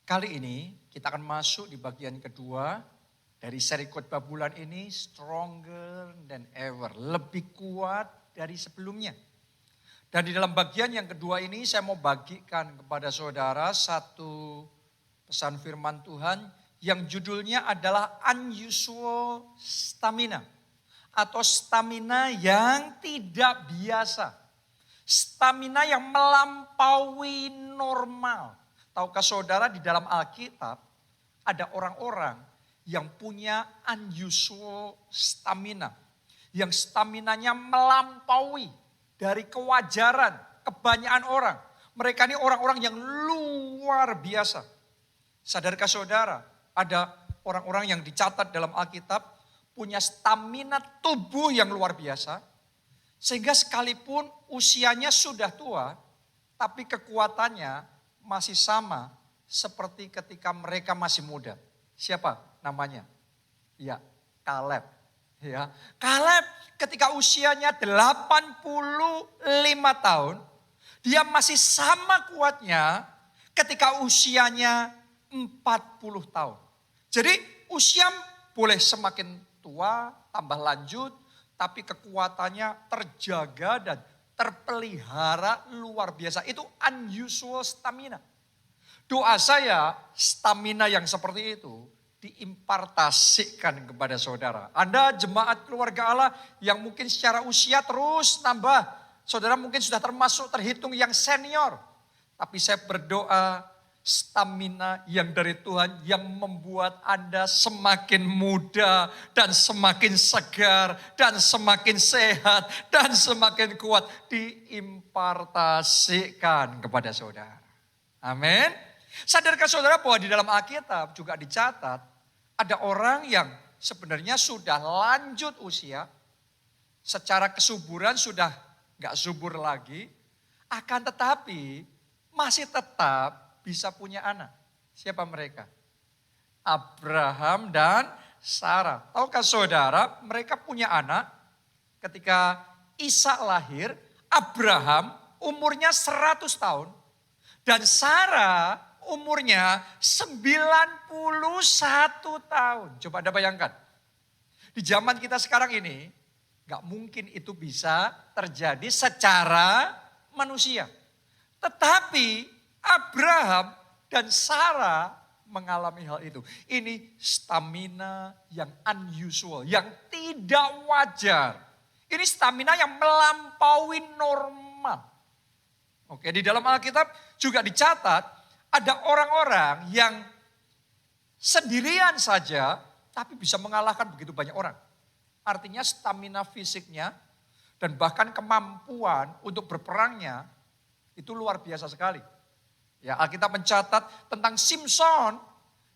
Kali ini kita akan masuk di bagian kedua dari seri khotbah bulan ini, Stronger than ever, lebih kuat dari sebelumnya. Dan di dalam bagian yang kedua ini saya mau bagikan kepada saudara satu pesan firman Tuhan yang judulnya adalah unusual stamina. Atau stamina yang tidak biasa. Stamina yang melampaui normal. Tahukah saudara di dalam Alkitab ada orang-orang yang punya unusual stamina. Yang staminanya melampaui dari kewajaran kebanyakan orang. Mereka ini orang-orang yang luar biasa. Sadarkah saudara ada orang-orang yang dicatat dalam Alkitab punya stamina tubuh yang luar biasa. Sehingga sekalipun usianya sudah tua, tapi kekuatannya masih sama seperti ketika mereka masih muda. Siapa namanya? Ya, Kaleb. Ya, Kaleb ketika usianya 85 tahun, dia masih sama kuatnya ketika usianya 40 tahun. Jadi usia boleh semakin tua, tambah lanjut, tapi kekuatannya terjaga dan terpelihara luar biasa. Itu unusual stamina. Doa saya stamina yang seperti itu diimpartasikan kepada saudara. Anda jemaat keluarga Allah yang mungkin secara usia terus nambah. Saudara mungkin sudah termasuk terhitung yang senior. Tapi saya berdoa stamina yang dari Tuhan yang membuat Anda semakin muda dan semakin segar dan semakin sehat dan semakin kuat diimpartasikan kepada saudara. Amin. Sadarkah saudara bahwa di dalam Alkitab juga dicatat ada orang yang sebenarnya sudah lanjut usia, secara kesuburan sudah gak subur lagi, akan tetapi masih tetap bisa punya anak. Siapa mereka? Abraham dan Sarah. Tahukah saudara mereka punya anak ketika Ishak lahir, Abraham umurnya 100 tahun dan Sarah umurnya 91 tahun. Coba Anda bayangkan. Di zaman kita sekarang ini gak mungkin itu bisa terjadi secara manusia. Tetapi Abraham dan Sarah mengalami hal itu. Ini stamina yang unusual, yang tidak wajar. Ini stamina yang melampaui normal. Oke, di dalam Alkitab juga dicatat ada orang-orang yang sendirian saja tapi bisa mengalahkan begitu banyak orang. Artinya stamina fisiknya dan bahkan kemampuan untuk berperangnya itu luar biasa sekali. Ya, Alkitab mencatat tentang Simson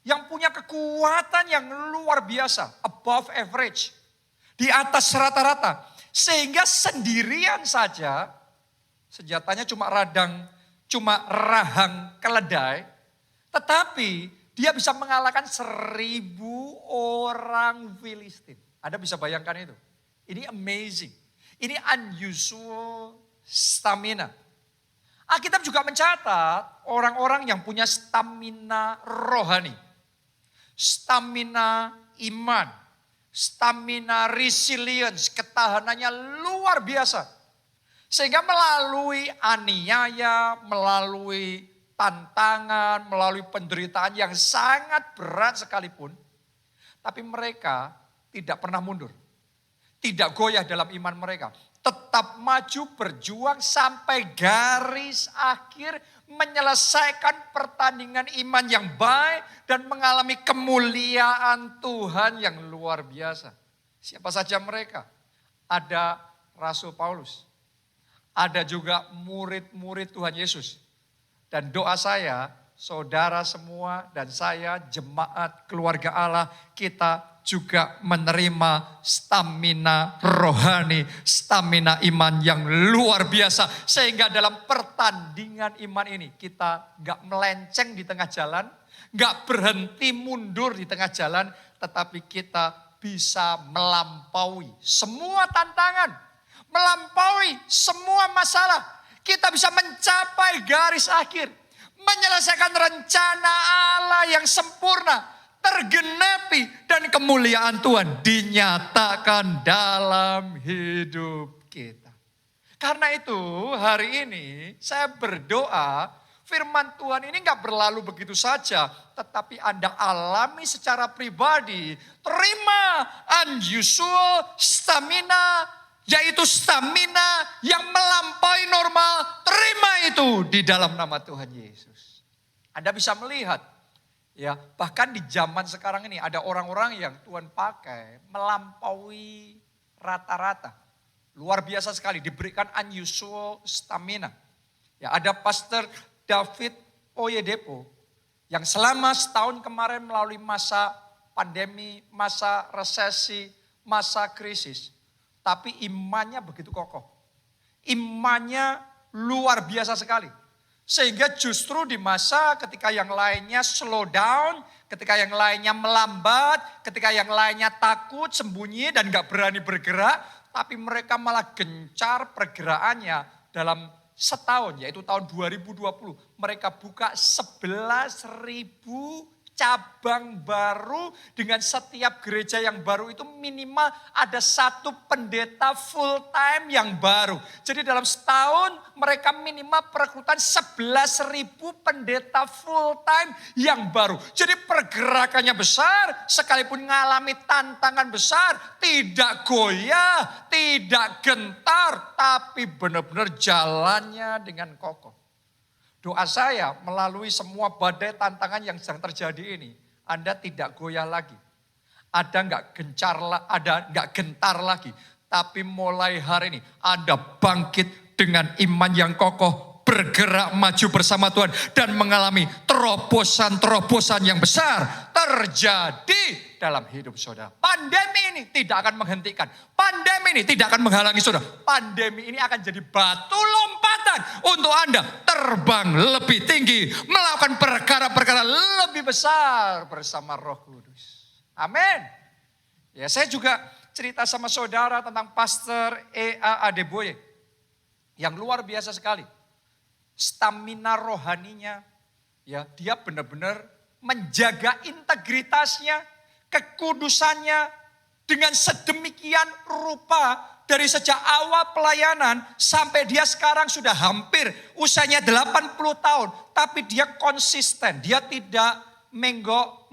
yang punya kekuatan yang luar biasa, above average, di atas rata-rata. Sehingga sendirian saja, senjatanya cuma rahang keledai, tetapi dia bisa mengalahkan 1.000 orang Filistin. Anda bisa bayangkan itu. Ini amazing. Ini unusual stamina. Alkitab juga mencatat orang-orang yang punya stamina rohani. Stamina iman. Stamina resilience. Ketahanannya luar biasa. Sehingga melalui aniaya, melalui tantangan, melalui penderitaan yang sangat berat sekalipun. Tapi mereka tidak pernah mundur. Tidak goyah dalam iman mereka. Tetap maju berjuang sampai garis akhir menyelesaikan pertandingan iman yang baik dan mengalami kemuliaan Tuhan yang luar biasa. Siapa saja mereka? Ada Rasul Paulus. Ada juga murid-murid Tuhan Yesus. Dan doa saya, saudara semua dan saya jemaat keluarga Allah kita juga menerima stamina rohani, stamina iman yang luar biasa. Sehingga dalam pertandingan iman ini kita gak melenceng di tengah jalan, gak berhenti mundur di tengah jalan, tetapi kita bisa melampaui semua tantangan, melampaui semua masalah. Kita bisa mencapai garis akhir, menyelesaikan rencana Allah yang sempurna, tergenapi, dan kemuliaan Tuhan dinyatakan dalam hidup kita. Karena itu hari ini saya berdoa firman Tuhan ini gak berlalu begitu saja, tetapi Anda alami secara pribadi, terima unusual stamina, yaitu stamina yang melampaui normal, terima itu di dalam nama Tuhan Yesus. Anda bisa melihat, ya bahkan di zaman sekarang ini ada orang-orang yang Tuhan pakai melampaui rata-rata. Luar biasa sekali, diberikan unusual stamina. Ya, ada Pastor David Oyedepo yang selama setahun kemarin melalui masa pandemi, masa resesi, masa krisis. Tapi imannya begitu kokoh. Imannya luar biasa sekali. Sehingga justru di masa ketika yang lainnya slow down, ketika yang lainnya melambat, ketika yang lainnya takut, sembunyi dan gak berani bergerak. Tapi mereka malah gencar pergerakannya dalam setahun, yaitu tahun 2020. Mereka buka 11.000 cabang baru, dengan setiap gereja yang baru itu minimal ada satu pendeta full time yang baru. Jadi dalam setahun mereka minimal perekrutan 11.000 pendeta full time yang baru. Jadi pergerakannya besar, sekalipun mengalami tantangan besar, tidak goyah, tidak gentar, tapi benar-benar jalannya dengan kokoh. Doa saya melalui semua badai tantangan yang sedang terjadi ini, Anda tidak goyah lagi. Ada nggak gentar lagi. Tapi mulai hari ini Anda bangkit dengan iman yang kokoh, bergerak maju bersama Tuhan dan mengalami terobosan-terobosan yang besar terjadi dalam hidup saudara. Pandemi ini tidak akan menghentikan. Pandemi ini tidak akan menghalangi saudara. Pandemi ini akan jadi batu lompatan untuk Anda terbang lebih tinggi, melakukan perkara-perkara lebih besar bersama Roh Kudus. Amin. Ya, saya juga cerita sama saudara tentang Pastor E.A. Adeboye yang luar biasa sekali. Stamina rohaninya, ya dia benar-benar menjaga integritasnya, kekudusannya dengan sedemikian rupa dari sejak awal pelayanan sampai dia sekarang sudah hampir usianya 80 tahun. Tapi dia konsisten, dia tidak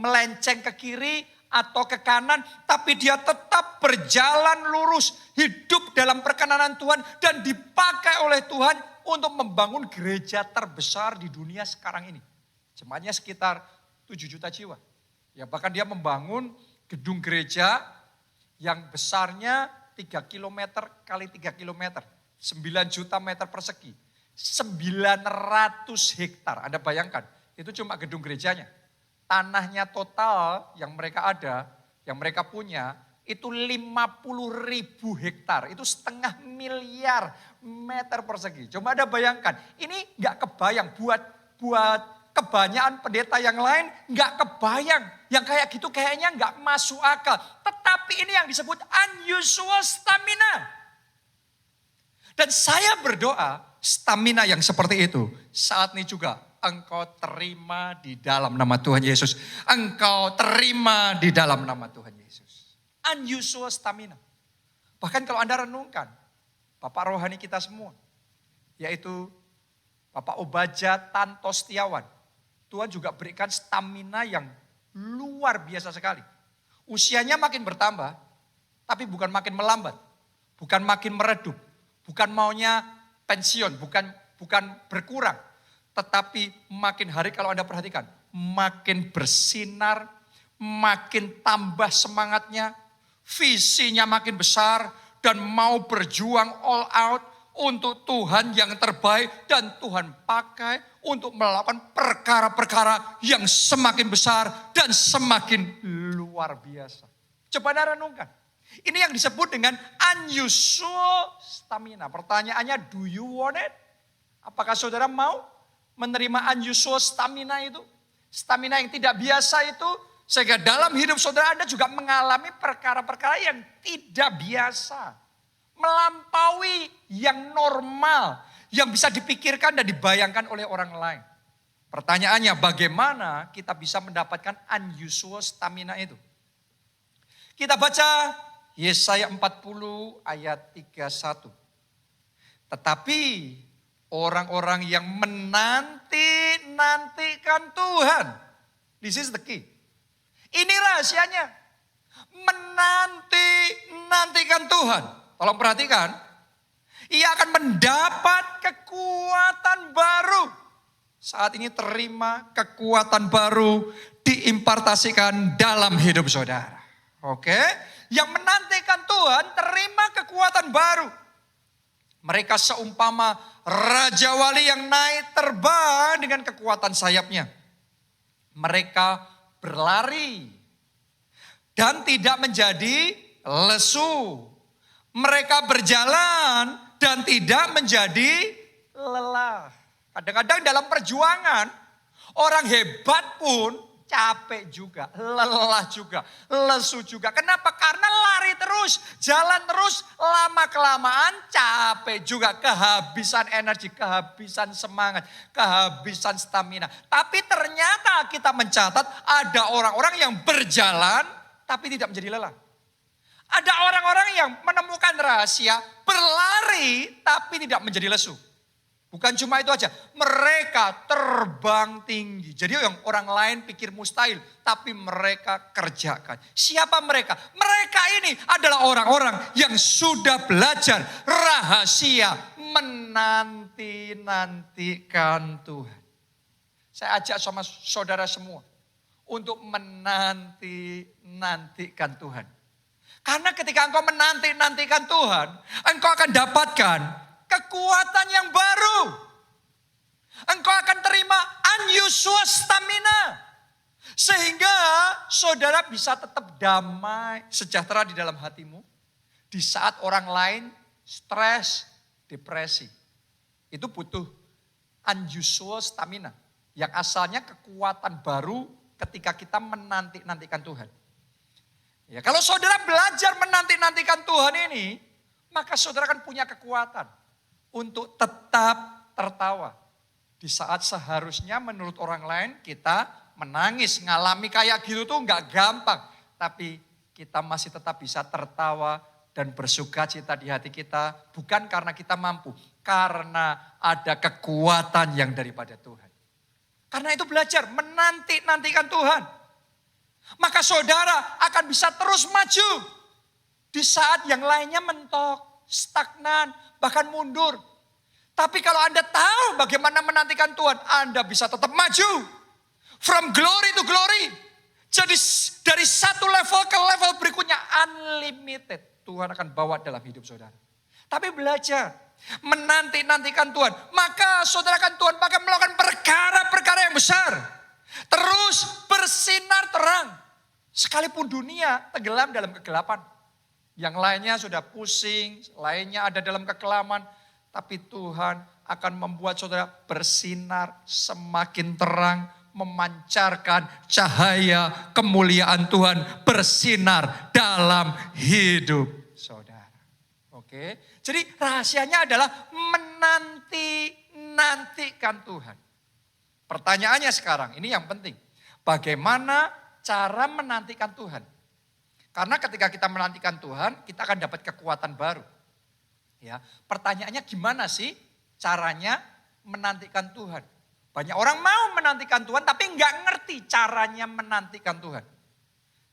melenceng ke kiri atau ke kanan, tapi dia tetap berjalan lurus, hidup dalam perkenanan Tuhan dan dipakai oleh Tuhan untuk membangun gereja terbesar di dunia sekarang ini. Jemaatnya sekitar 7 juta jiwa. Ya, bahkan dia membangun gedung gereja yang besarnya 3 km kali 3 km. 9 juta meter persegi. 900 hektar. Anda bayangkan, itu cuma gedung gerejanya. Tanahnya total yang mereka ada, yang mereka punya, itu 50.000 hektar. Itu 500 miliar meter persegi. Coba Anda bayangkan, ini gak kebayang buat kebanyakan pendeta yang lain gak kebayang. Yang kayak gitu kayaknya gak masuk akal. Tetapi ini yang disebut unusual stamina. Dan saya berdoa stamina yang seperti itu saat ini juga engkau terima di dalam nama Tuhan Yesus. Engkau terima di dalam nama Tuhan Yesus. Unusual stamina. Bahkan kalau Anda renungkan, Bapak rohani kita semua, yaitu Bapak Obaja Tanto Setiawan, Tuhan juga berikan stamina yang luar biasa sekali. Usianya makin bertambah, tapi bukan makin melambat, bukan makin meredup, bukan maunya pensiun, bukan berkurang, tetapi makin hari kalau Anda perhatikan, makin bersinar, makin tambah semangatnya, visinya makin besar, dan mau berjuang all out untuk Tuhan yang terbaik. Dan Tuhan pakai untuk melakukan perkara-perkara yang semakin besar dan semakin luar biasa. Coba Anda renungkan. Ini yang disebut dengan unusual stamina. Pertanyaannya, do you want it? Apakah saudara mau menerima unusual stamina itu? Stamina yang tidak biasa itu, sehingga dalam hidup saudara Anda juga mengalami perkara-perkara yang tidak biasa. Melampaui yang normal, yang bisa dipikirkan dan dibayangkan oleh orang lain. Pertanyaannya, bagaimana kita bisa mendapatkan unusual stamina itu? Kita baca Yesaya 40 ayat 31. Tetapi orang-orang yang menanti-nantikan Tuhan. This is the key. Ini rahasianya. Menanti-nantikan Tuhan. Tolong perhatikan. Ia akan mendapat kekuatan baru. Saat ini terima kekuatan baru diimpartasikan dalam hidup saudara. Oke? Yang menantikan Tuhan terima kekuatan baru. Mereka seumpama Raja Wali yang naik terbang dengan kekuatan sayapnya. Mereka berlari dan tidak menjadi lesu. Mereka berjalan dan tidak menjadi lelah. Kadang-kadang dalam perjuangan, orang hebat pun capek juga, lelah juga, lesu juga. Kenapa? Karena lari terus, jalan terus, lama-kelamaan capek juga. Kehabisan energi, kehabisan semangat, kehabisan stamina. Tapi ternyata kita mencatat ada orang-orang yang berjalan tapi tidak menjadi lelah. Ada orang-orang yang menemukan rahasia berlari tapi tidak menjadi lesu. Bukan cuma itu aja, mereka terbang tinggi. Jadi yang orang lain pikir mustahil, tapi mereka kerjakan. Siapa mereka? Mereka ini adalah orang-orang yang sudah belajar rahasia menanti-nantikan Tuhan. Saya ajak sama saudara semua untuk menanti-nantikan Tuhan. Karena ketika engkau menanti-nantikan Tuhan, engkau akan dapatkan kekuatan yang baru. Engkau akan terima unusual stamina. Sehingga saudara bisa tetap damai, sejahtera di dalam hatimu. Di saat orang lain stres, depresi. Itu butuh unusual stamina. Yang asalnya kekuatan baru ketika kita menanti-nantikan Tuhan. Ya, kalau saudara belajar menanti-nantikan Tuhan ini, maka saudara akan punya kekuatan untuk tetap tertawa. Di saat seharusnya menurut orang lain kita menangis, ngalami kayak gitu tuh nggak gampang. Tapi kita masih tetap bisa tertawa dan bersuka cita di hati kita. Bukan karena kita mampu, karena ada kekuatan yang daripada Tuhan. Karena itu belajar menanti-nantikan Tuhan. Maka saudara akan bisa terus maju. Di saat yang lainnya mentok, stagnan, bahkan mundur. Tapi kalau Anda tahu bagaimana menantikan Tuhan, Anda bisa tetap maju. From glory to glory. Jadi dari satu level ke level berikutnya unlimited. Tuhan akan bawa dalam hidup saudara. Tapi belajar menanti-nantikan Tuhan. Maka saudara akan Tuhan pakai melakukan perkara-perkara yang besar. Terus bersinar terang. Sekalipun dunia tenggelam dalam kegelapan. Yang lainnya sudah pusing, lainnya ada dalam kekelaman. Tapi Tuhan akan membuat saudara bersinar semakin terang. Memancarkan cahaya kemuliaan Tuhan bersinar dalam hidup saudara. Oke, jadi rahasianya adalah menanti-nantikan Tuhan. Pertanyaannya sekarang, ini yang penting. Bagaimana cara menantikan Tuhan? Karena ketika kita menantikan Tuhan, kita akan dapat kekuatan baru. Ya, pertanyaannya gimana sih caranya menantikan Tuhan? Banyak orang mau menantikan Tuhan tapi nggak ngerti caranya menantikan Tuhan.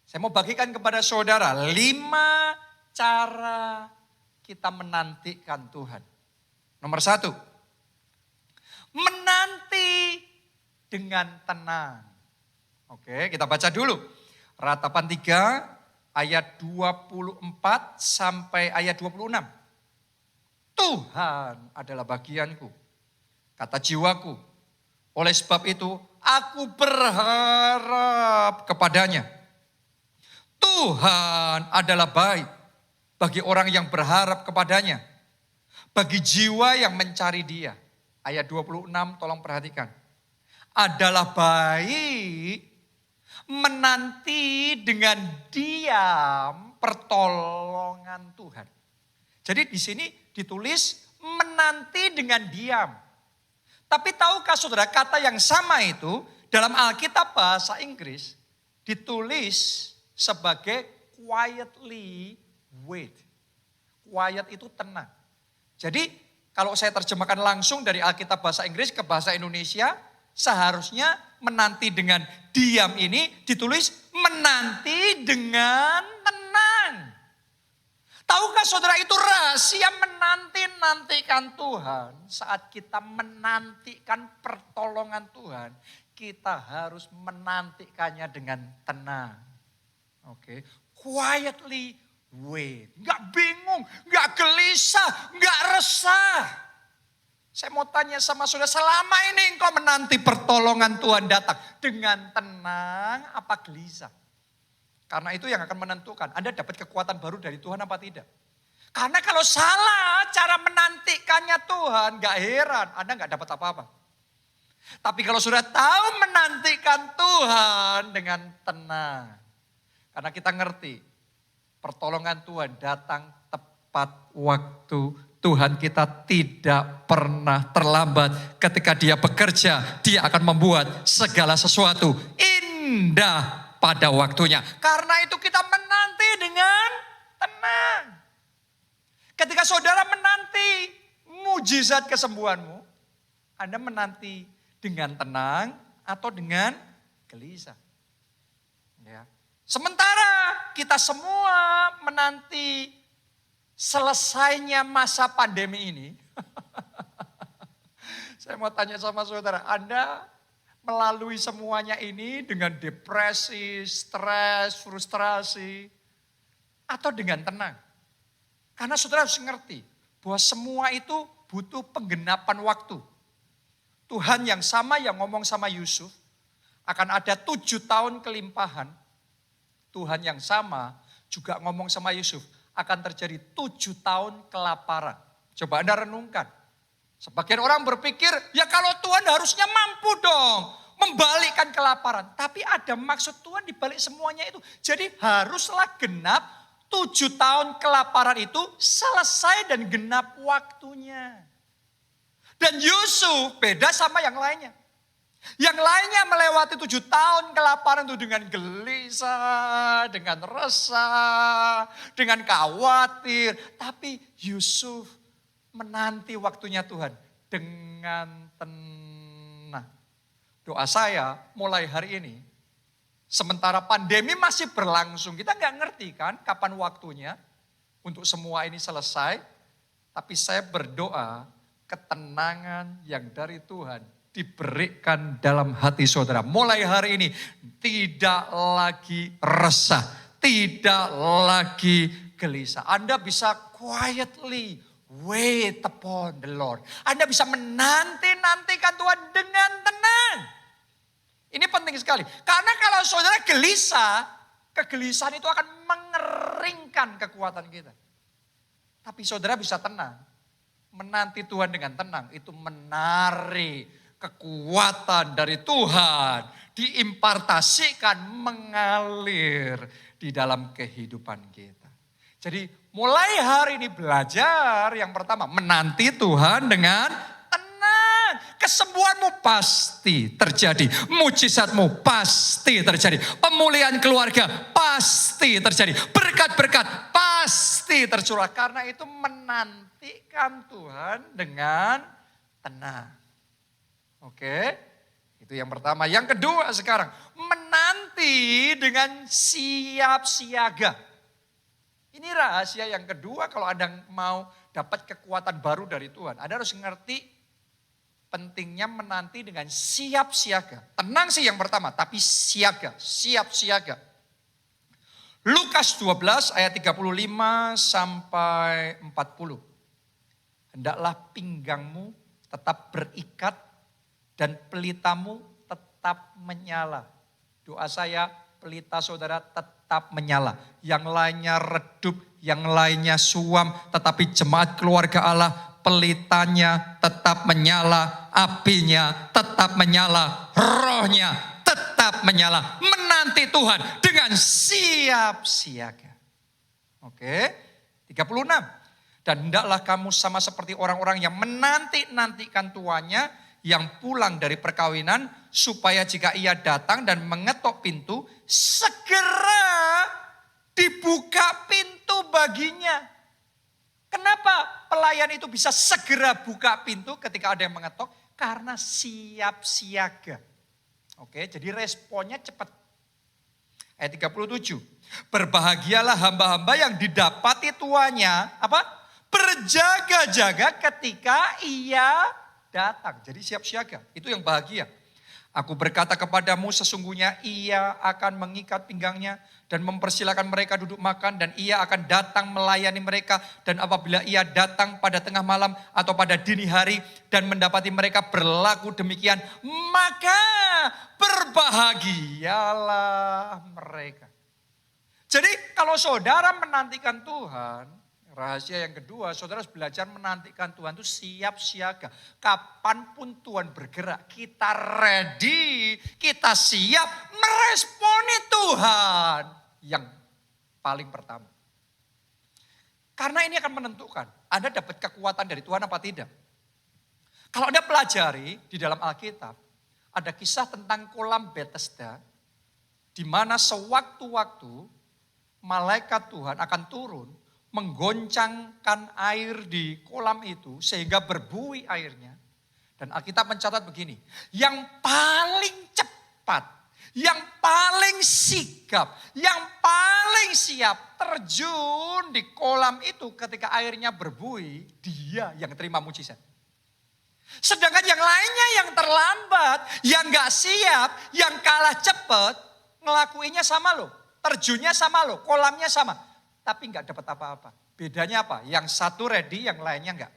Saya mau bagikan kepada saudara 5 cara kita menantikan Tuhan. Nomor 1, menanti dengan tenang. Oke, kita baca dulu. Ratapan 3 ayat 24 sampai ayat 26. Tuhan adalah bagianku, kata jiwaku. Oleh sebab itu aku berharap kepadanya. Tuhan adalah baik bagi orang yang berharap kepadanya. Bagi jiwa yang mencari dia. Ayat 26 tolong perhatikan. Adalah baik menanti dengan diam pertolongan Tuhan. Jadi di sini ditulis menanti dengan diam. Tapi tahukah saudara, kata yang sama itu dalam Alkitab bahasa Inggris ditulis sebagai quietly wait. Quiet itu tenang. Jadi kalau saya terjemahkan langsung dari Alkitab bahasa Inggris ke bahasa Indonesia, seharusnya menanti dengan diam ini ditulis menanti dengan tenang. Tahukah saudara, itu rahasia menantikan Tuhan. Saat kita menantikan pertolongan Tuhan, kita harus menantikannya dengan tenang. Oke, quietly wait. Gak bingung, gak gelisah, gak resah. Saya mau tanya sama saudara, selama ini engkau menanti pertolongan Tuhan datang dengan tenang apa gelisah? Karena itu yang akan menentukan Anda dapat kekuatan baru dari Tuhan apa tidak. Karena kalau salah cara menantikannya Tuhan, gak heran Anda gak dapat apa-apa. Tapi kalau sudah tahu menantikan Tuhan dengan tenang. Karena kita ngerti pertolongan Tuhan datang tepat waktu. Tuhan kita tidak pernah terlambat. Ketika dia bekerja, dia akan membuat segala sesuatu indah pada waktunya. Karena itu kita menanti dengan tenang. Ketika saudara menanti mujizat kesembuhanmu, Anda menanti dengan tenang atau dengan gelisah. Ya. Sementara kita semua menanti selesainya masa pandemi ini. Saya mau tanya sama saudara, Anda melalui semuanya ini dengan depresi, stres, frustrasi, atau dengan tenang? Karena saudara harus ngerti bahwa semua itu butuh penggenapan waktu. Tuhan yang sama yang ngomong sama Yusuf, akan ada 7 tahun kelimpahan. Tuhan yang sama juga ngomong sama Yusuf, akan terjadi 7 tahun kelaparan. Coba Anda renungkan. Sebagian orang berpikir, ya kalau Tuhan harusnya mampu dong membalikkan kelaparan. Tapi ada maksud Tuhan di balik semuanya itu. Jadi haruslah genap 7 tahun kelaparan itu selesai dan genap waktunya. Dan Yusuf beda sama yang lainnya. Yang lainnya melewati 7 tahun kelaparan itu dengan gelisah, dengan resah, dengan khawatir. Tapi Yusuf menanti waktunya Tuhan dengan tenang. Doa saya mulai hari ini, sementara pandemi masih berlangsung, kita nggak ngerti kan kapan waktunya untuk semua ini selesai. Tapi saya berdoa ketenangan yang dari Tuhan diberikan dalam hati saudara. Mulai hari ini tidak lagi resah, tidak lagi gelisah. Anda bisa quietly wait upon the Lord. Anda bisa menanti-nantikan Tuhan dengan tenang. Ini penting sekali. Karena kalau saudara gelisah, kegelisahan itu akan mengeringkan kekuatan kita. Tapi saudara bisa tenang. Menanti Tuhan dengan tenang itu menarik kekuatan dari Tuhan. Diimpartasikan, mengalir di dalam kehidupan kita. Jadi mulai hari ini belajar yang pertama, menanti Tuhan dengan tenang. Kesembuhanmu pasti terjadi, mujizatmu pasti terjadi, pemulihan keluarga pasti terjadi, berkat-berkat pasti tercurah. Karena itu menantikan Tuhan dengan tenang. Oke, itu yang pertama. Yang kedua sekarang, menanti dengan siap siaga. Ini rahasia yang kedua kalau Anda mau dapat kekuatan baru dari Tuhan. Anda harus ngerti pentingnya menanti dengan siap siaga. Tenang sih yang pertama, tapi siaga, siap siaga. Lukas 12 ayat 35 sampai 40. Hendaklah pinggangmu tetap berikat dan pelitamu tetap menyala. Doa saya, pelita saudara tetap menyala. Yang lainnya redup, yang lainnya suam. Tetapi jemaat keluarga Allah, pelitanya tetap menyala. Apinya tetap menyala. Rohnya tetap menyala. Menanti Tuhan dengan siap siaga. Oke, 36. Dan hendaklah kamu sama seperti orang-orang yang menanti-nantikan tuannya, yang pulang dari perkawinan, supaya jika ia datang dan mengetok pintu, segera dibuka pintu baginya. Kenapa pelayan itu bisa segera buka pintu ketika ada yang mengetok? Karena siap siaga. Oke, jadi responnya cepat. Ayat 37. Berbahagialah hamba-hamba yang didapati tuannya apa? Berjaga-jaga ketika ia datang. Jadi siap siaga. Itu yang bahagia. Aku berkata kepadamu, sesungguhnya ia akan mengikat pinggangnya dan mempersilakan mereka duduk makan, dan ia akan datang melayani mereka. Dan apabila ia datang pada tengah malam atau pada dini hari dan mendapati mereka berlaku demikian, maka berbahagialah mereka. Jadi kalau saudara menantikan Tuhan, rahasia yang kedua, saudara harus belajar menantikan Tuhan itu siap siaga. Kapanpun Tuhan bergerak, kita ready, kita siap meresponi Tuhan yang paling pertama. Karena ini akan menentukan Anda dapat kekuatan dari Tuhan apa tidak. Kalau Anda pelajari di dalam Alkitab, ada kisah tentang kolam Bethesda, di mana sewaktu-waktu malaikat Tuhan akan turun, menggoncangkan air di kolam itu sehingga berbuih airnya. Dan Alkitab mencatat begini, yang paling cepat, yang paling sigap, yang paling siap terjun di kolam itu ketika airnya berbuih, dia yang terima mujizat. Sedangkan yang lainnya yang terlambat, yang gak siap, yang kalah cepat, ngelakuinnya sama loh, terjunnya sama loh, kolamnya sama. Tapi nggak dapat apa-apa. Bedanya apa? Yang satu ready, yang lainnya enggak.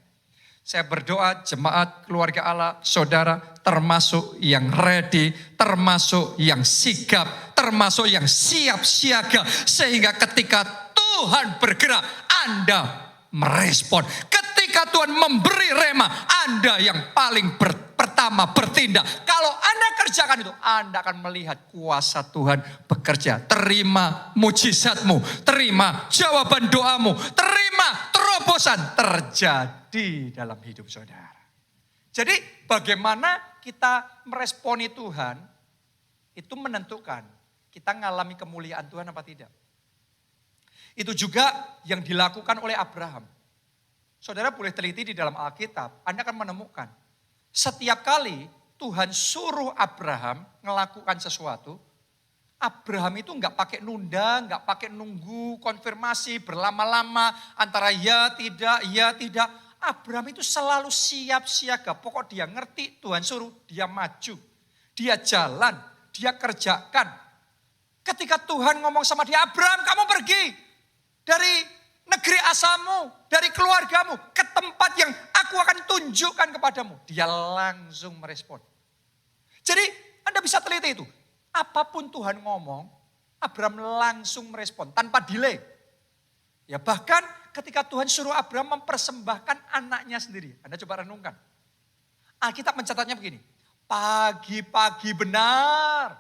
Saya berdoa jemaat keluarga Allah, saudara termasuk yang ready, termasuk yang sigap, termasuk yang siap siaga. Sehingga ketika Tuhan bergerak, Anda merespon. Ketika Tuhan memberi rema, Anda yang paling pertama bertindak. Kalau Anda kerjakan itu, Anda akan melihat kuasa Tuhan bekerja. Terima mujizatmu, terima jawaban doamu, terima terobosan terjadi dalam hidup saudara. Jadi bagaimana kita meresponi Tuhan, itu menentukan kita mengalami kemuliaan Tuhan apa tidak. Itu juga yang dilakukan oleh Abraham. Saudara boleh teliti di dalam Alkitab, Anda akan menemukan setiap kali Tuhan suruh Abraham melakukan sesuatu, Abraham itu enggak pakai nunda, enggak pakai nunggu konfirmasi berlama-lama antara ya tidak. Abraham itu selalu siap siaga. Pokok dia ngerti Tuhan suruh, dia maju. Dia jalan, dia kerjakan. Ketika Tuhan ngomong sama dia, Abraham kamu pergi dari negeri asalmu, dari keluargamu, ke tempat yang aku akan tunjukkan kepadamu. Dia langsung merespon. Jadi Anda bisa teliti itu. Apapun Tuhan ngomong, Abraham langsung merespon tanpa delay. Ya bahkan ketika Tuhan suruh Abraham mempersembahkan anaknya sendiri. Anda coba renungkan. Alkitab mencatatnya begini. Pagi-pagi benar,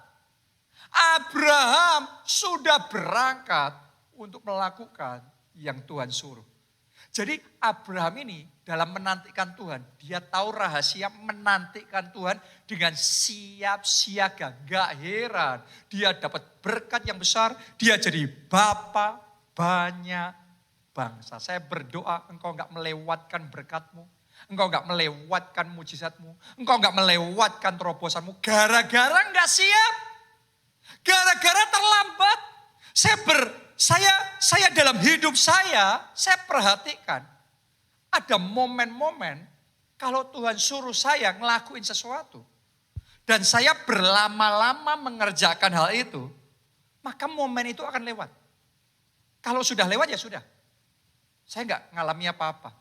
Abraham sudah berangkat untuk melakukan yang Tuhan suruh. Jadi Abraham ini dalam menantikan Tuhan, dia tahu rahasia menantikan Tuhan dengan siap siaga. Gak heran, dia dapat berkat yang besar, dia jadi bapa banyak bangsa. Saya berdoa engkau gak melewatkan berkatmu, engkau gak melewatkan mujizatmu, engkau gak melewatkan terobosanmu gara-gara gak siap, gara-gara terlambat. Saya dalam hidup saya perhatikan ada momen-momen kalau Tuhan suruh saya ngelakuin sesuatu dan saya berlama-lama mengerjakan hal itu, maka momen itu akan lewat. Kalau sudah lewat ya sudah. Saya nggak ngalami apa-apa.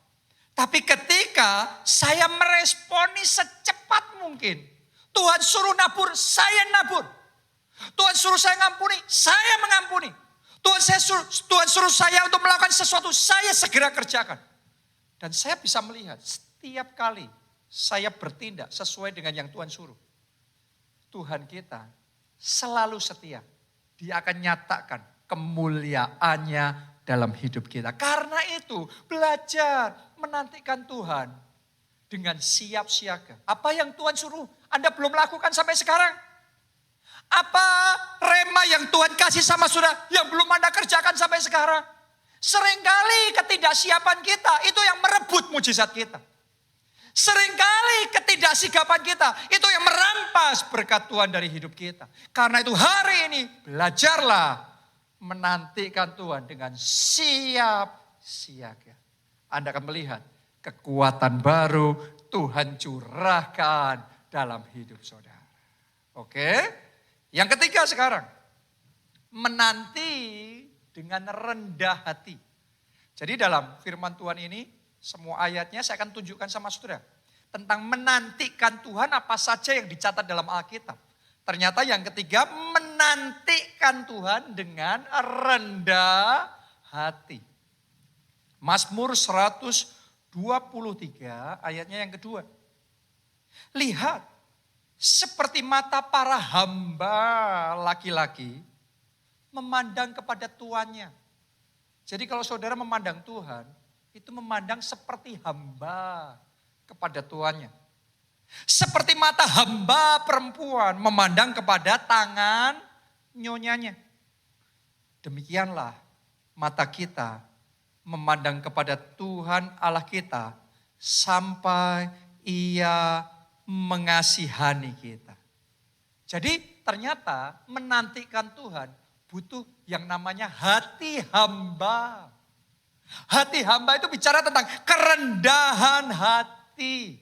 Tapi ketika saya meresponi secepat mungkin, Tuhan suruh nabur, saya nabur. Tuhan suruh saya ngampuni, saya mengampuni. Tuhan suruh saya untuk melakukan sesuatu, saya segera kerjakan. Dan saya bisa melihat setiap kali saya bertindak sesuai dengan yang Tuhan suruh. Tuhan kita selalu setia. Dia akan nyatakan kemuliaannya dalam hidup kita. Karena itu belajar menantikan Tuhan dengan siap siaga. Apa yang Tuhan suruh Anda belum lakukan sampai sekarang? Apa rema yang Tuhan kasih sama saudara yang belum Anda kerjakan sampai sekarang? Seringkali ketidaksiapan kita itu yang merebut mujizat kita. Seringkali ketidaksigapan kita itu yang merampas berkat Tuhan dari hidup kita. Karena itu hari ini belajarlah menantikan Tuhan dengan siap siaga. Anda akan melihat kekuatan baru Tuhan curahkan dalam hidup saudara. Oke? Yang ketiga sekarang, menanti dengan rendah hati. Jadi dalam firman Tuhan ini, semua ayatnya saya akan tunjukkan sama saudara. Tentang menantikan Tuhan apa saja yang dicatat dalam Alkitab. Ternyata yang ketiga, menantikan Tuhan dengan rendah hati. Mazmur 123 ayatnya yang kedua. Lihat. Seperti mata para hamba laki-laki memandang kepada tuannya. Jadi kalau saudara memandang Tuhan, itu memandang seperti hamba kepada tuannya. Seperti mata hamba perempuan memandang kepada tangan nyonyanya. Demikianlah mata kita memandang kepada Tuhan Allah kita sampai Ia mengasihani kita. Jadi ternyata menantikan Tuhan butuh yang namanya hati hamba. Hati hamba itu bicara tentang kerendahan hati.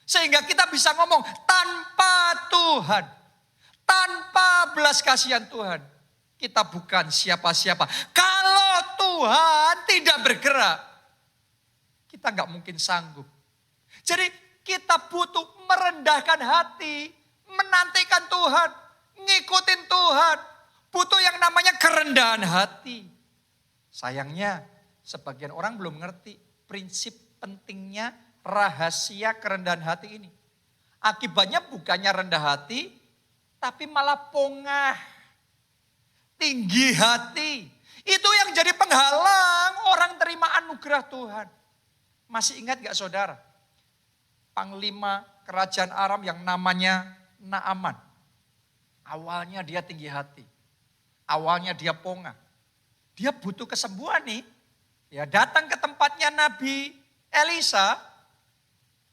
Sehingga kita bisa ngomong tanpa Tuhan, tanpa belas kasihan Tuhan, kita bukan siapa-siapa. Kalau Tuhan tidak bergerak, kita nggak mungkin sanggup. Jadi kita butuh merendahkan hati, menantikan Tuhan, ngikutin Tuhan. Butuh yang namanya kerendahan hati. Sayangnya sebagian orang belum ngerti prinsip pentingnya rahasia kerendahan hati ini. Akibatnya bukannya rendah hati, tapi malah pongah, tinggi hati. Itu yang jadi penghalang orang terima anugerah Tuhan. Masih ingat gak saudara? Panglima kerajaan Aram yang namanya Naaman. Awalnya dia tinggi hati. Awalnya dia pongah. Dia butuh kesembuhan nih. Ya, datang ke tempatnya Nabi Elisa.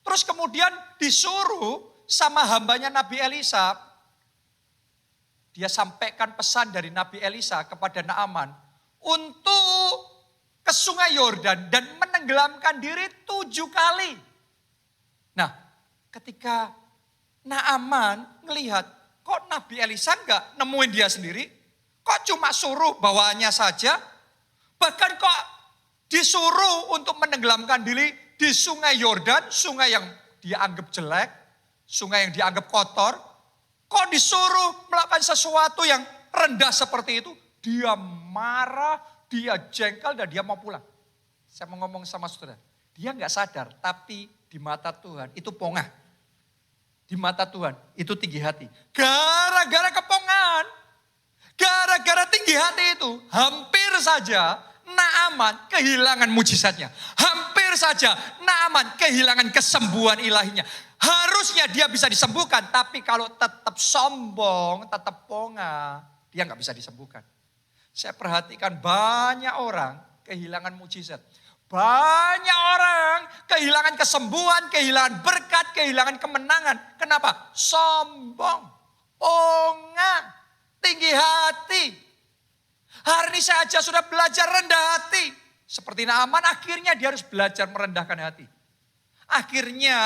Terus kemudian disuruh sama hambanya Nabi Elisa. Dia sampaikan pesan dari Nabi Elisa kepada Naaman. Untuk ke sungai Yordan dan menenggelamkan diri 7 kali. Nah, ketika Naaman melihat, kok Nabi Elisa enggak nemuin dia sendiri? Kok cuma suruh bawaannya saja? Bahkan kok disuruh untuk menenggelamkan diri di sungai Yordan, sungai yang dia anggap jelek, sungai yang dianggap kotor. Kok disuruh melakukan sesuatu yang rendah seperti itu? Dia marah, dia jengkel dan dia mau pulang. Saya mau ngomong sama saudara, dia enggak sadar tapi di mata Tuhan itu pongah. Di mata Tuhan itu tinggi hati. Gara-gara kepongahan, gara-gara tinggi hati itu hampir saja Naaman kehilangan mujizatnya. Hampir saja Naaman kehilangan kesembuhan ilahinya. Harusnya dia bisa disembuhkan, tapi kalau tetap sombong, tetap pongah, dia nggak bisa disembuhkan. Saya perhatikan banyak orang kehilangan mujizat. Banyak orang kehilangan kesembuhan, kehilangan berkat, kehilangan kemenangan. Kenapa? Sombong, pongah, tinggi hati. Hari ini saya aja sudah belajar rendah hati. Seperti Naaman, akhirnya dia harus belajar merendahkan hati. Akhirnya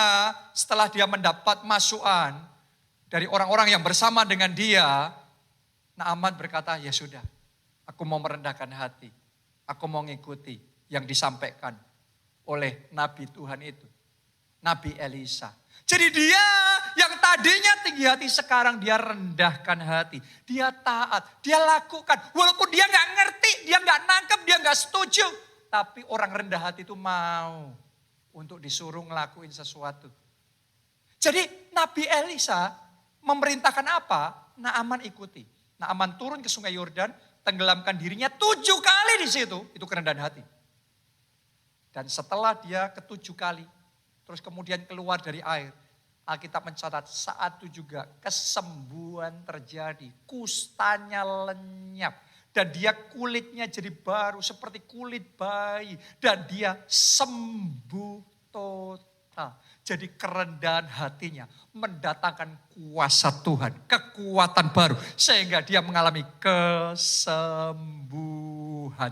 setelah dia mendapat masukan dari orang-orang yang bersama dengan dia, Naaman berkata, ya sudah, aku mau merendahkan hati. Aku mau ngikuti yang disampaikan oleh Nabi Tuhan itu. Nabi Elisa. Jadi dia yang tadinya tinggi hati sekarang dia rendahkan hati. Dia taat, dia lakukan. Walaupun dia gak ngerti, dia gak nangkep, dia gak setuju. Tapi orang rendah hati itu mau untuk disuruh ngelakuin sesuatu. Jadi Nabi Elisa memerintahkan apa? Naaman ikuti. Naaman turun ke sungai Yordan, tenggelamkan dirinya 7 kali di situ. Itu kerendahan hati. Dan setelah dia ke-7 kali, terus kemudian keluar dari air. Alkitab mencatat saat itu juga kesembuhan terjadi. Kustanya lenyap. Dan dia kulitnya jadi baru seperti kulit bayi. Dan dia sembuh total. Jadi kerendahan hatinya mendatangkan kuasa Tuhan. Kekuatan baru. Sehingga dia mengalami kesembuhan.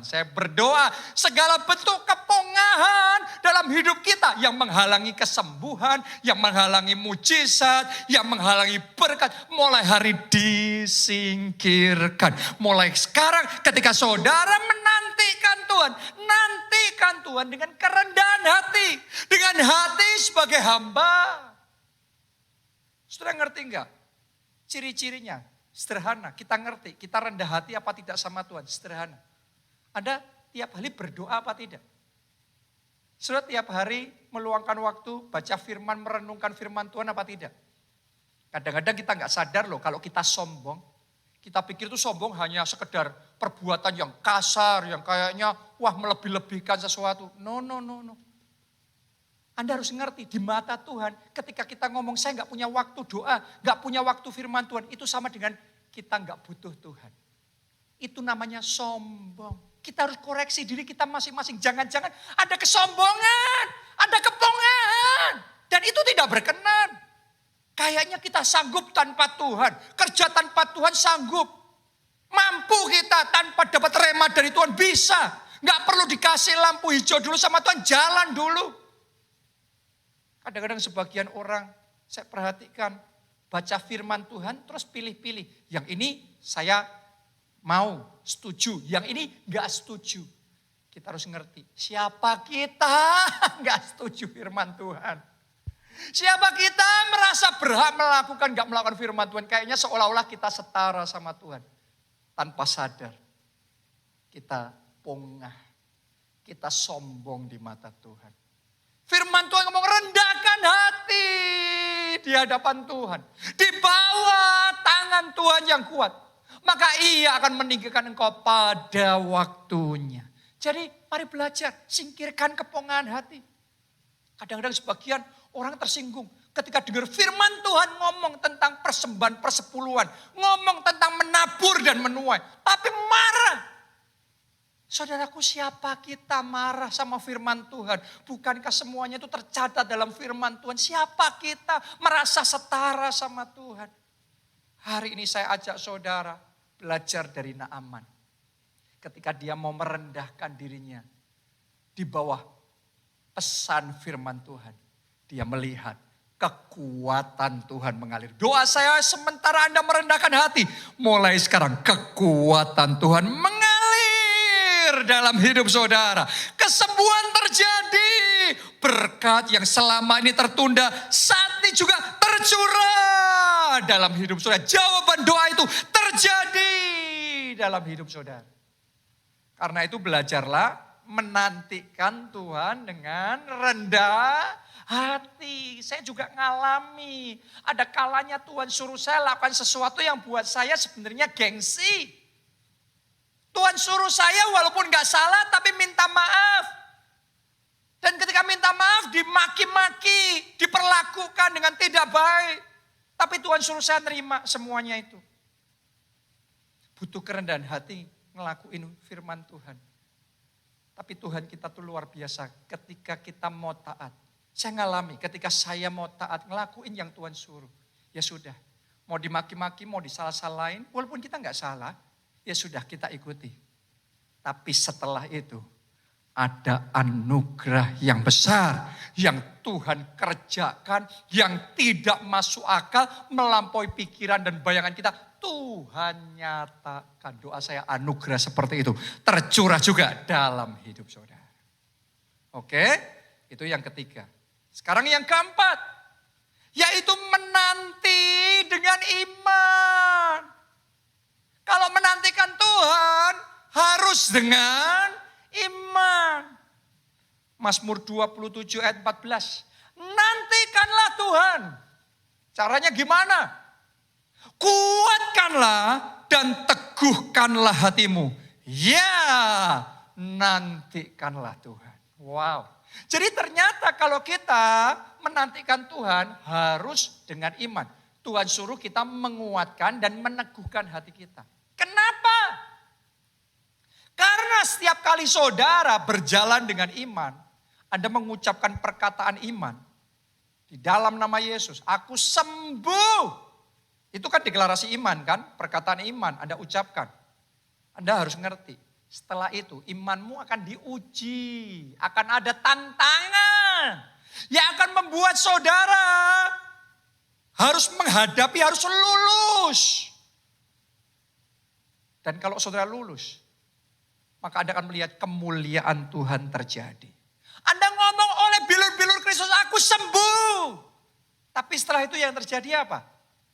Saya berdoa segala bentuk kepongahan dalam hidup kita. Yang menghalangi kesembuhan. Yang menghalangi mujizat. Yang menghalangi berkat. Mulai hari disingkirkan. Mulai sekarang ketika saudara menantikan Tuhan. Nantikan Tuhan dengan kerendahan hati. Dengan hati sebagai hamba. Saudara ngerti enggak? Ciri-cirinya sederhana. Kita ngerti, kita rendah hati apa tidak sama Tuhan. Sederhana. Anda tiap hari berdoa apa tidak? Saudara tiap hari meluangkan waktu, baca firman, merenungkan firman Tuhan apa tidak? Kadang-kadang kita nggak sadar loh kalau kita sombong. Kita pikir itu sombong hanya sekedar perbuatan yang kasar, yang kayaknya wah melebih-lebihkan sesuatu. No. Anda harus ngerti di mata Tuhan ketika kita ngomong saya nggak punya waktu doa, nggak punya waktu firman Tuhan. Itu sama dengan kita nggak butuh Tuhan. Itu namanya sombong. Kita harus koreksi diri kita masing-masing. Jangan-jangan ada kesombongan, ada kepongahan. Dan itu tidak berkenan. Kayaknya kita sanggup tanpa Tuhan. Kerja tanpa Tuhan sanggup. Mampu kita tanpa dapat rema dari Tuhan bisa. Nggak perlu dikasih lampu hijau dulu sama Tuhan, jalan dulu. Kadang-kadang sebagian orang saya perhatikan baca firman Tuhan terus pilih-pilih. Yang ini saya mau, setuju. Yang ini enggak setuju. Kita harus ngerti siapa kita enggak setuju firman Tuhan. Siapa kita merasa berhak melakukan enggak melakukan firman Tuhan. Kayaknya seolah-olah kita setara sama Tuhan. Tanpa sadar kita pongah. Kita sombong di mata Tuhan. Firman Tuhan ngomong rendahkan hati di hadapan Tuhan. Di bawah tangan Tuhan yang kuat. Maka ia akan meninggikan engkau pada waktunya. Jadi mari belajar singkirkan kepongahan hati. Kadang-kadang sebagian orang tersinggung. Ketika dengar firman Tuhan ngomong tentang persembahan persepuluhan. Ngomong tentang menabur dan menuai. Tapi marah. Saudaraku, siapa kita marah sama firman Tuhan? Bukankah semuanya itu tercatat dalam firman Tuhan? Siapa kita merasa setara sama Tuhan? Hari ini saya ajak saudara belajar dari Naaman. Ketika dia mau merendahkan dirinya di bawah pesan firman Tuhan. Dia melihat kekuatan Tuhan mengalir. Doa saya sementara Anda merendahkan hati. Mulai sekarang kekuatan Tuhan mengalir dalam hidup saudara. Kesembuhan terjadi. Berkat yang selama ini tertunda saat ini juga tercurah dalam hidup saudara. Jawaban doa itu terjadi dalam hidup saudara. Karena itu belajarlah menantikan Tuhan dengan rendah hati. Saya juga ngalami. Ada kalanya Tuhan suruh saya lakukan sesuatu yang buat saya sebenarnya gengsi. Tuhan suruh saya walaupun gak salah tapi minta maaf. Dan ketika minta maaf dimaki-maki, diperlakukan dengan tidak baik. Tapi Tuhan suruh saya nerima semuanya itu. Butuh kerendahan hati ngelakuin firman Tuhan. Tapi Tuhan kita tuh luar biasa ketika kita mau taat. Saya ngalami ketika saya mau taat ngelakuin yang Tuhan suruh. Ya sudah, mau dimaki-maki, mau disalah-salahin, walaupun kita gak salah. Ya sudah kita ikuti. Tapi setelah itu ada anugerah yang besar. Yang Tuhan kerjakan. Yang tidak masuk akal. Melampaui pikiran dan bayangan kita. Tuhan nyatakan. Doa saya anugerah seperti itu. Tercurah juga dalam hidup saudara. Oke. Itu yang ketiga. Sekarang yang keempat. Yaitu menanti dengan iman. Kalau menantikan Tuhan harus dengan iman. Mazmur 27 ayat 14. Nantikanlah Tuhan. Caranya gimana? Kuatkanlah dan teguhkanlah hatimu. Ya, nantikanlah Tuhan. Wow. Jadi ternyata kalau kita menantikan Tuhan harus dengan iman. Tuhan suruh kita menguatkan dan meneguhkan hati kita. Kenapa? Karena setiap kali saudara berjalan dengan iman, Anda mengucapkan perkataan iman di dalam nama Yesus, aku sembuh. Itu kan deklarasi iman kan, perkataan iman Anda ucapkan. Anda harus ngerti, setelah itu imanmu akan diuji, akan ada tantangan yang akan membuat saudara harus menghadapi, harus lulus. Dan kalau saudara lulus, maka Anda akan melihat kemuliaan Tuhan terjadi. Anda ngomong oleh bilur-bilur Kristus, aku sembuh. Tapi setelah itu yang terjadi apa?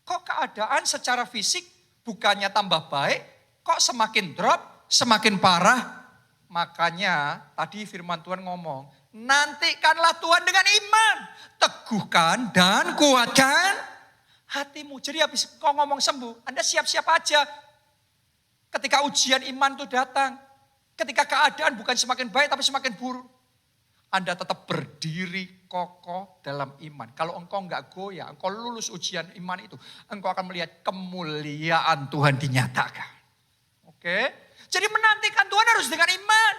Kok keadaan secara fisik bukannya tambah baik, kok semakin drop, semakin parah. Makanya tadi firman Tuhan ngomong, nantikanlah Tuhan dengan iman. Teguhkan dan kuatkan hatimu. Jadi habis kau ngomong sembuh, Anda siap-siap aja. Ketika ujian iman itu datang, ketika keadaan bukan semakin baik tapi semakin buruk, Anda tetap berdiri kokoh dalam iman. Kalau engkau enggak goyah, engkau lulus ujian iman itu, engkau akan melihat kemuliaan Tuhan dinyatakan. Oke? Jadi menantikan Tuhan harus dengan iman.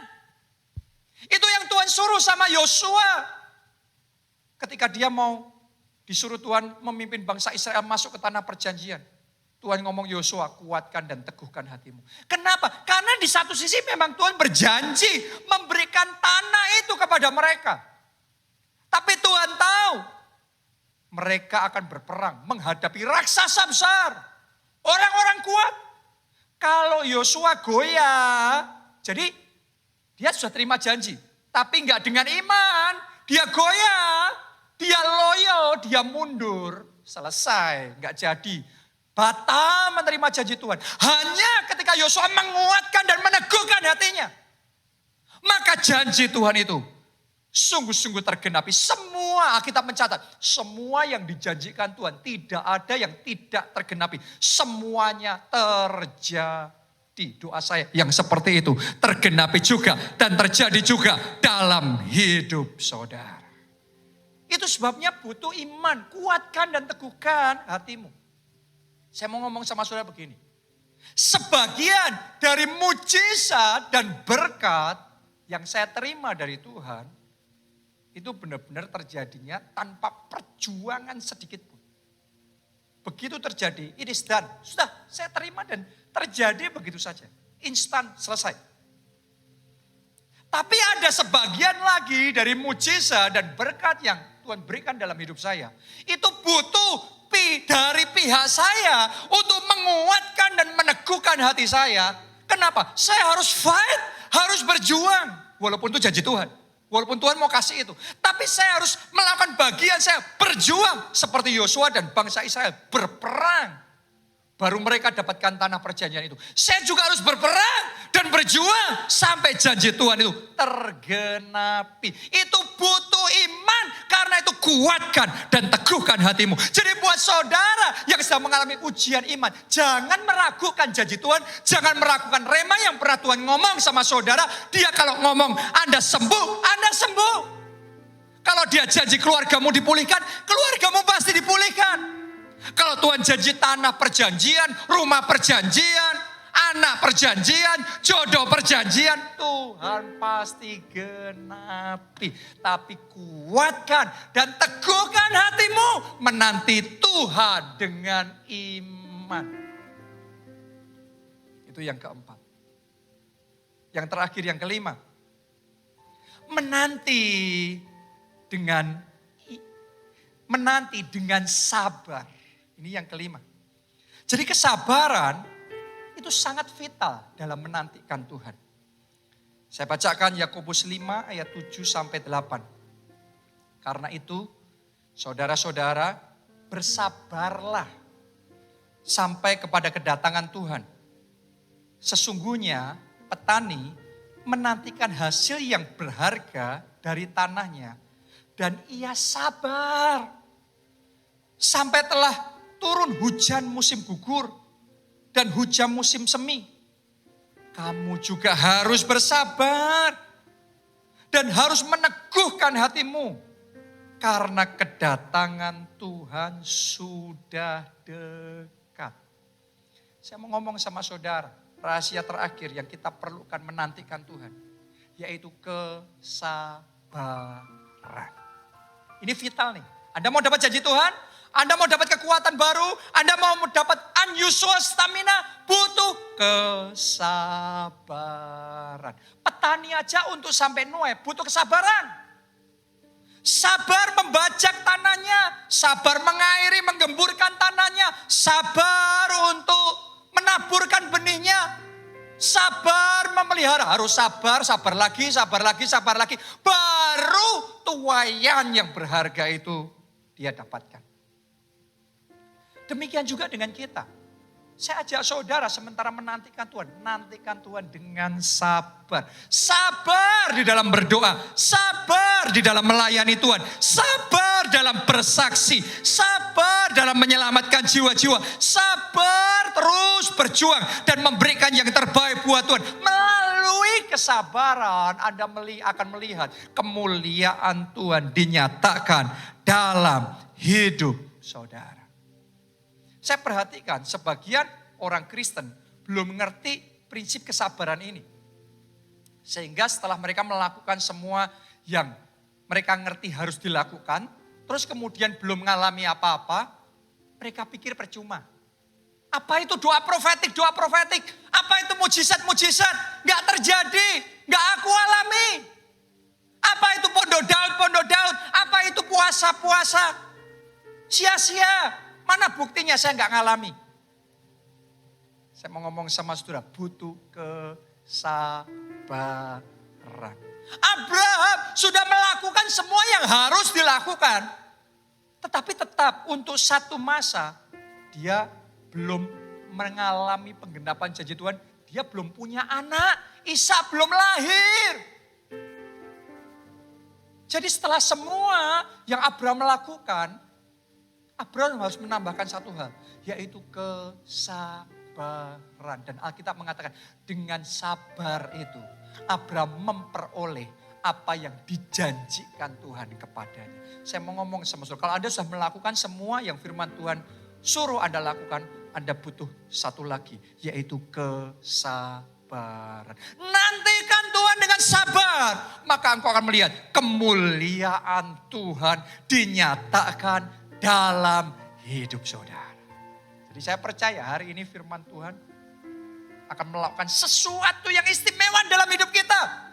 Itu yang Tuhan suruh sama Yosua. Ketika dia mau disuruh Tuhan memimpin bangsa Israel masuk ke tanah perjanjian. Tuhan ngomong, Yosua, kuatkan dan teguhkan hatimu. Kenapa? Karena di satu sisi memang Tuhan berjanji memberikan tanah itu kepada mereka. Tapi Tuhan tahu mereka akan berperang menghadapi raksasa besar. Orang-orang kuat. Kalau Yosua goyah, jadi dia sudah terima janji. Tapi enggak dengan iman, dia goyah, dia loyo, dia mundur. Selesai, enggak jadi. Batal menerima janji Tuhan. Hanya ketika Yosua menguatkan dan meneguhkan hatinya. Maka janji Tuhan itu sungguh-sungguh tergenapi. Semua Alkitab mencatat. Semua yang dijanjikan Tuhan tidak ada yang tidak tergenapi. Semuanya terjadi. Doa saya yang seperti itu tergenapi juga dan terjadi juga dalam hidup saudara. Itu sebabnya butuh iman. Kuatkan dan teguhkan hatimu. Saya mau ngomong sama saudara begini. Sebagian dari mujizat dan berkat yang saya terima dari Tuhan, itu benar-benar terjadinya tanpa perjuangan sedikit pun. Begitu terjadi, it is done. Sudah, saya terima dan terjadi begitu saja. Instan, selesai. Tapi ada sebagian lagi dari mujizat dan berkat yang Tuhan berikan dalam hidup saya. Itu butuh dari pihak saya untuk menguatkan dan meneguhkan hati saya. Kenapa? Saya harus fight, harus berjuang. Walaupun itu janji Tuhan. Walaupun Tuhan mau kasih itu. Tapi saya harus melakukan bagian saya, berjuang. Seperti Yosua dan bangsa Israel berperang. Baru mereka dapatkan tanah perjanjian itu. Saya juga harus berperang dan berjuang sampai janji Tuhan itu tergenapi. Itu butuh iman, karena itu kuatkan dan teguhkan hatimu. Jadi buat saudara yang sedang mengalami ujian iman, jangan meragukan janji Tuhan, jangan meragukan rema yang pernah Tuhan ngomong sama saudara. Dia kalau ngomong Anda sembuh, Anda sembuh. Kalau dia janji keluargamu dipulihkan, keluargamu pasti dipulihkan. Kalau Tuhan janji tanah perjanjian, rumah perjanjian, anak perjanjian, jodoh perjanjian, Tuhan pasti genapi. Tapi kuatkan dan teguhkan hatimu menanti Tuhan dengan iman. Itu yang keempat. Yang terakhir, yang kelima. Menanti dengan sabar. Ini yang kelima. Jadi kesabaran itu sangat vital dalam menantikan Tuhan. Saya bacakan Yakobus 5 ayat 7 sampai 8. Karena itu, saudara-saudara, bersabarlah sampai kepada kedatangan Tuhan. Sesungguhnya petani menantikan hasil yang berharga dari tanahnya, dan ia sabar sampai telah turun hujan musim gugur dan hujan musim semi. Kamu juga harus bersabar. dan harus meneguhkan hatimu. Karena kedatangan Tuhan sudah dekat. Saya mau ngomong sama saudara, rahasia terakhir yang kita perlukan menantikan Tuhan, yaitu kesabaran. Ini vital nih. Anda mau dapat janji Tuhan, Anda mau dapat kekuatan baru, Anda mau dapat unusual stamina, butuh kesabaran. Petani aja untuk sampai nuai butuh kesabaran. Sabar membajak tanahnya, sabar mengairi, menggemburkan tanahnya, sabar untuk menaburkan benihnya, sabar memelihara. Harus sabar, sabar lagi, sabar lagi, sabar lagi. Baru tuaian yang berharga itu dia dapatkan. Demikian juga dengan kita. Saya ajak saudara sementara menantikan Tuhan. Nantikan Tuhan dengan sabar. Sabar di dalam berdoa. Sabar di dalam melayani Tuhan. Sabar dalam bersaksi. Sabar dalam menyelamatkan jiwa-jiwa. Sabar terus berjuang dan memberikan yang terbaik buat Tuhan. Melalui kesabaran Anda akan melihat kemuliaan Tuhan dinyatakan dalam hidup saudara. Saya perhatikan sebagian orang Kristen belum mengerti prinsip kesabaran ini. Sehingga setelah mereka melakukan semua yang mereka ngerti harus dilakukan, terus kemudian belum mengalami apa-apa, mereka pikir percuma. Apa itu doa profetik? Apa itu mujizat? Gak terjadi, gak aku alami. Apa itu pondok Daud? Apa itu puasa? Sia-sia. Mana buktinya saya nggak ngalami? Saya mau ngomong sama saudara, butuh kesabaran. Abraham sudah melakukan semua yang harus dilakukan. Tetapi tetap untuk satu masa dia belum mengalami penggenapan janji Tuhan. Dia belum punya anak, Ishak belum lahir. Jadi setelah semua yang Abraham lakukan, Abraham harus menambahkan satu hal, yaitu kesabaran. Dan Alkitab mengatakan dengan sabar itu Abraham memperoleh apa yang dijanjikan Tuhan kepadanya. Saya mau ngomong sama saudara, kalau Anda sudah melakukan semua yang firman Tuhan suruh Anda lakukan, Anda butuh satu lagi, yaitu kesabaran. Nantikan Tuhan dengan sabar, maka engkau akan melihat kemuliaan Tuhan dinyatakan dalam hidup saudara. Jadi saya percaya hari ini firman Tuhan akan melakukan sesuatu yang istimewa dalam hidup kita.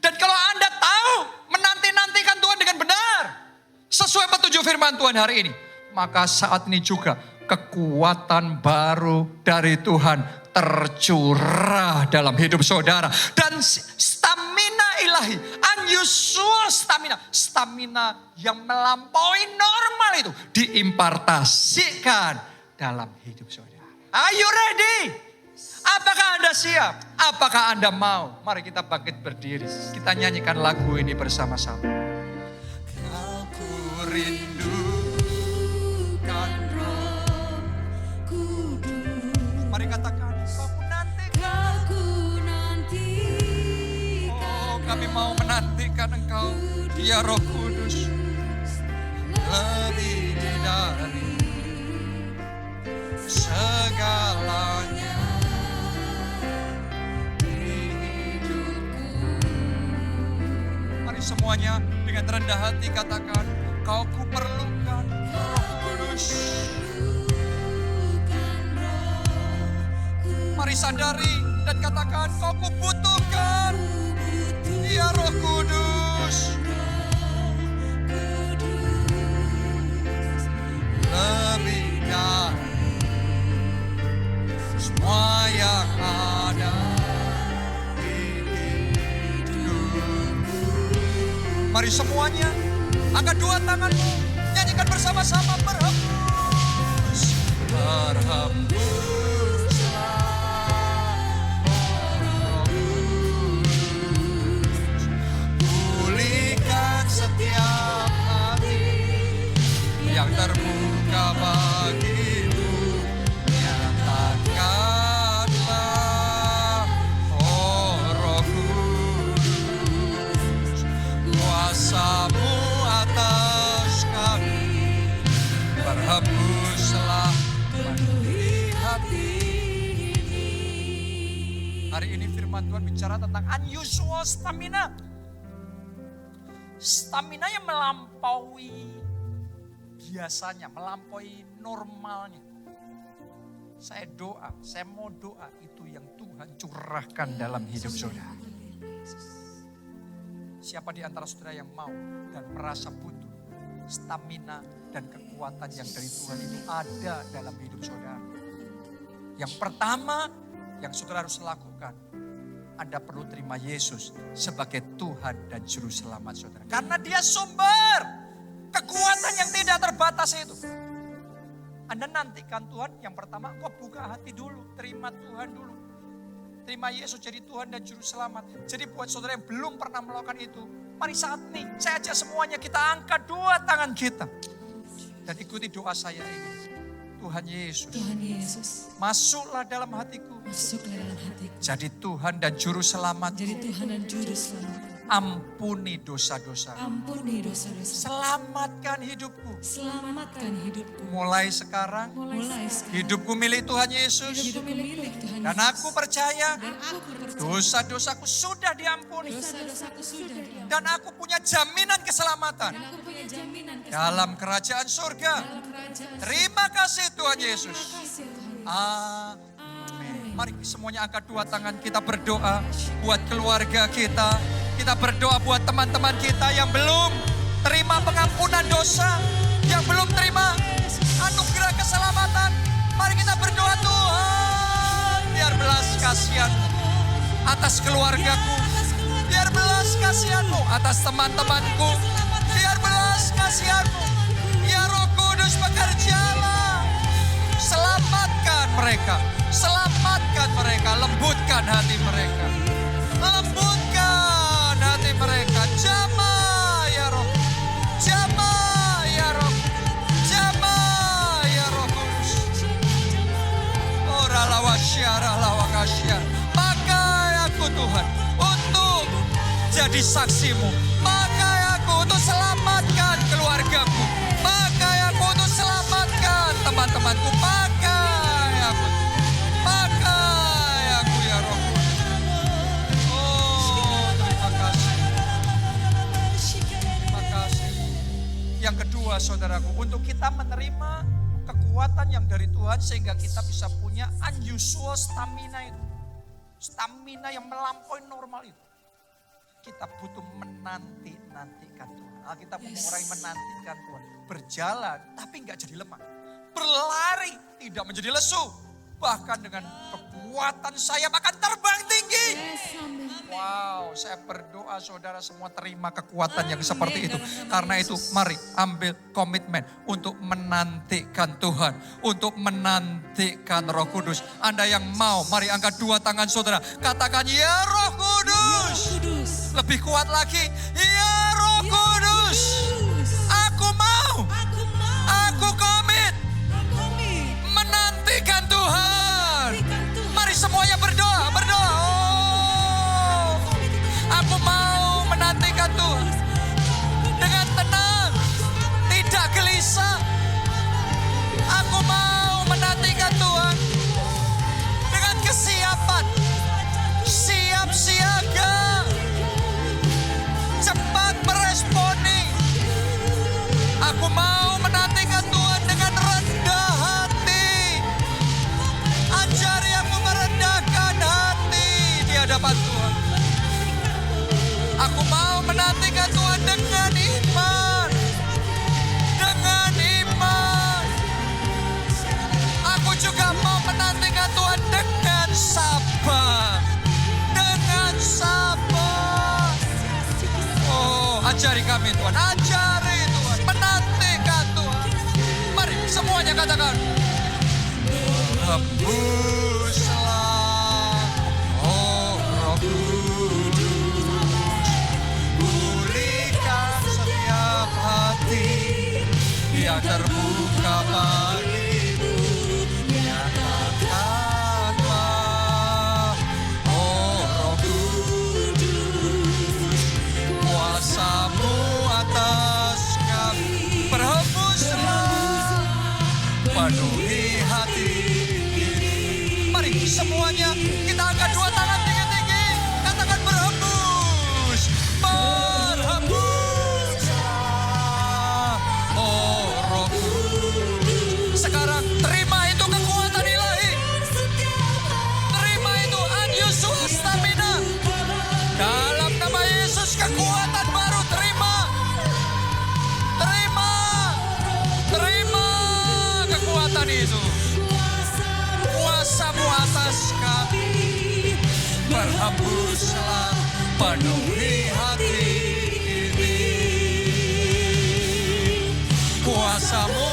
Dan kalau Anda tahu menanti-nantikan Tuhan dengan benar, sesuai petunjuk firman Tuhan hari ini, maka saat ini juga kekuatan baru dari Tuhan tercurah dalam hidup saudara. Dan stamina ilahi, unusual stamina yang melampaui normal itu diimpartasikan dalam hidup saudara. Are you ready? Apakah Anda siap? Apakah Anda mau? Mari kita bangkit berdiri. Kita nyanyikan lagu ini bersama-sama. Aku rindukan Roh Kudus. Mari katakan. Kami mau menantikan Engkau, ya Roh Kudus, lebih dari segalanya di hidupku. Mari semuanya dengan rendah hati katakan, Kau kuperlukan Roh Kudus. Mari sadari dan katakan, Kau kubutuhkan, ya Roh Kudus. Lebih dari semua yang ada di hidupku. Mari semuanya angkat dua tanganmu, nyanyikan bersama-sama, berhembus, berhembus. Setiap hati yang terbuka bagimu, nyatakanlah, oh Roh Kudus, Hari ini firman Tuhan bicara tentang unusual stamina. Stamina yang melampaui biasanya, melampaui normalnya. Saya mau doa itu yang Tuhan curahkan dalam hidup saudara. Siapa di antara saudara yang mau dan merasa butuh stamina dan kekuatan yang dari Tuhan ini ada dalam hidup saudara. Yang pertama yang saudara harus lakukan, Anda perlu terima Yesus sebagai Tuhan dan Juru Selamat saudara. Karena Dia sumber kekuatan yang tidak terbatas itu. Anda nantikan Tuhan, yang pertama kau buka hati dulu, terima Tuhan dulu. Terima Yesus jadi Tuhan dan Juru Selamat. Jadi buat saudara yang belum pernah melakukan itu, mari saat ini saya ajak semuanya kita angkat dua tangan kita. Dan ikuti doa saya ini. Tuhan Yesus, masuklah dalam hatiku. Jadi Tuhan dan Juru Selamat. Ampuni dosa-dosa. Selamatkan hidupku. Mulai sekarang, hidupku milik Tuhan Yesus. Dan aku percaya dosa-dosaku sudah diampuni. Dan aku punya jaminan keselamatan dalam kerajaan surga. Terima kasih Tuhan Yesus. Amin. Mari semuanya angkat dua tangan, kita berdoa buat keluarga kita. Kita berdoa buat teman-teman kita yang belum terima pengampunan dosa, yang belum terima anugerah keselamatan. Mari kita berdoa, Tuhan, biar belas kasihan-Mu atas keluargaku, biar belas kasihan-Mu atas teman-temanku, biar belas kasihan-Mu. Ya Roh Kudus, bekerjalah, selamatkan mereka, lembutkan hati mereka, lembutkan hati mereka. Jamah ya Roh, jamah ya Roh, jamah ya Roh Kudus. Ora lawasyara lawakasya. Pakai aku Tuhan untuk jadi saksimu. Pakai aku untuk selamatkan keluargaku. Pakai aku untuk selamatkan teman-temanku. Pakai aku ya Roh Kudus. Oh, terima kasih. Terima kasih. Yang kedua saudaraku, untuk kita menerima kekuatan yang dari Tuhan sehingga kita bisa punya unusual stamina itu. Stamina yang melampaui normal itu. Kita butuh menanti-nantikan Tuhan. Alkitab orang yang menantikan Tuhan. Berjalan tapi enggak jadi lemah. Berlari tidak menjadi lesu. Bahkan dengan kekuatan sayap akan terbang tinggi. Wow, saya berdoa saudara semua terima kekuatan yang seperti itu. Karena itu mari ambil komitmen untuk menantikan Tuhan. Untuk menantikan Roh Kudus. Anda yang mau, mari angkat dua tangan saudara. Katakan, ya Roh Kudus. Lebih kuat lagi, ya Roh Kudus. Aku mau. Aku komit. Menantikan Tuhan. Mari semuanya berdoa. Oh, aku mau menantikan Tuhan. Dengan tenang. Tidak gelisah. Aku mau menantikan Tuhan. Dengan kesiapan. Siap siaga. Cepat meresponi. Aku mau menantikan Tuhan dengan rendah hati. Ajari aku merendahkan hati di hadapan Tuhan. Aku mau menantikan Tuhan dengan iman. Dengan iman. Aku juga mau menantikan Tuhan dengan sabar. Dengan sabar. Oh, ajari kami Tuhan. Ajari Tuhan. Menantikan Tuhan. Mari semuanya katakan. Hembuslah, oh Roh Kudus, pulihkan setiap hati yang terbuka bagimu. Nyatakanlah, oh Roh Kudus, kuasa-Mu atas kami. Berhembuslah, penuhi hati. hembuslah penuhi hati ini. Kuasa-Mu